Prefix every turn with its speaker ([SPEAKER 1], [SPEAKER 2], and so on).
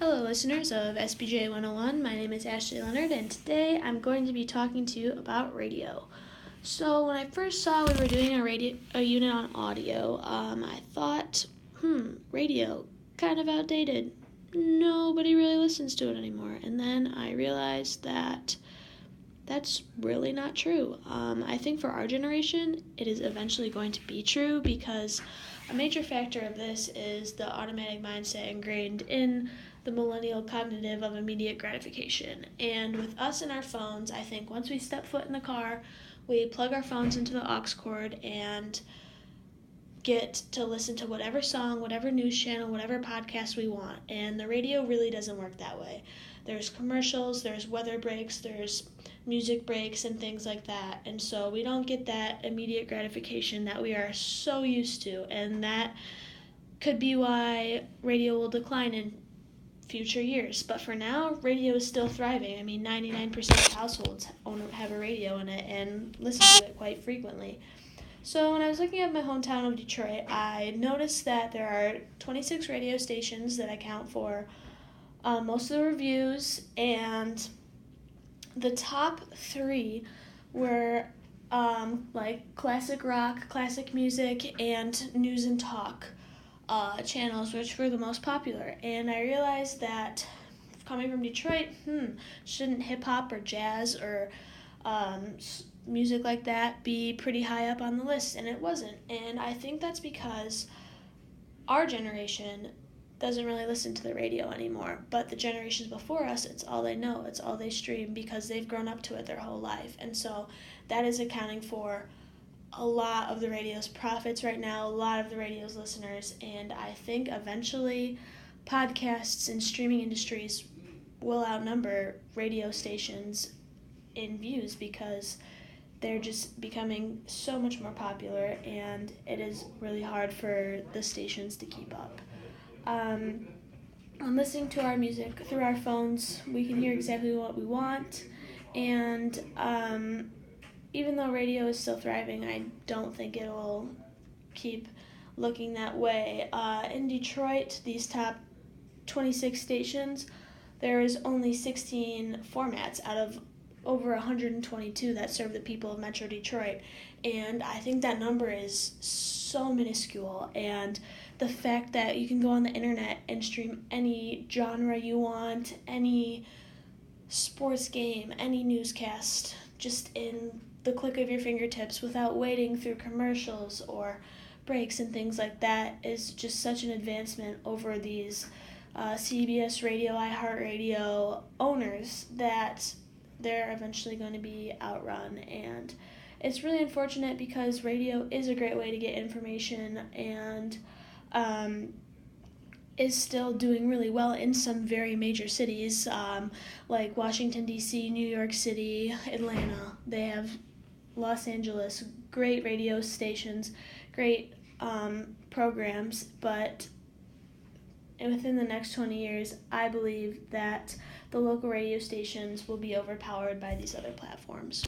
[SPEAKER 1] Hello, listeners of SBJ 101. My name is Ashley Leonard, and today I'm going to be talking to you about radio. So, when I first saw we were doing a unit on audio, I thought, radio, kind of outdated. Nobody really listens to it anymore. And then I realized that that's really not true. I think for our generation, it is eventually going to be true because a major factor of this is the automatic mindset ingrained in the millennial cognitive of immediate gratification. And with us and our phones, I think once we step foot in the car, we plug our phones into the aux cord and get to listen to whatever song, whatever news channel, whatever podcast we want. And the radio really doesn't work that way. There's commercials, there's weather breaks, there's music breaks and things like that. And so we don't get that immediate gratification that we are so used to. And that could be why radio will decline in future years. But for now, radio is still thriving. I mean, 99% of households have a radio in it and listen to it quite frequently. So when I was looking at my hometown of Detroit, I noticed that there are 26 radio stations that account for most of the reviews, and the top three were like classic rock, classic music, and news and talk channels, which were the most popular. And I realized that coming from Detroit, shouldn't hip-hop or jazz or music like that be pretty high up on the list? And it wasn't. And I think that's because our generation doesn't really listen to the radio anymore. But the generations before us, it's all they know. It's all they stream because they've grown up to it their whole life. And so that is accounting for a lot of the radio's profits right now, a lot of the radio's listeners. And I think eventually podcasts and streaming industries will outnumber radio stations in views because they're just becoming so much more popular, and it is really hard for the stations to keep up. On listening to our music through our phones, we can hear exactly what we want, and even though radio is still thriving, I don't think it'll keep looking that way. In Detroit, these top 26 stations, there is only 16 formats out of over 122 that serve the people of Metro Detroit, and I think that number is so minuscule. And the fact that you can go on the internet and stream any genre you want, any sports game, any newscast, just in the click of your fingertips without waiting through commercials or breaks and things like that is just such an advancement over these CBS Radio, iHeartRadio owners that they're eventually going to be outrun. And it's really unfortunate because radio is a great way to get information and is still doing really well in some very major cities like Washington, D.C., New York City, Atlanta. They have Los Angeles, great radio stations, great programs, but within the next 20 years, I believe that the local radio stations will be overpowered by these other platforms.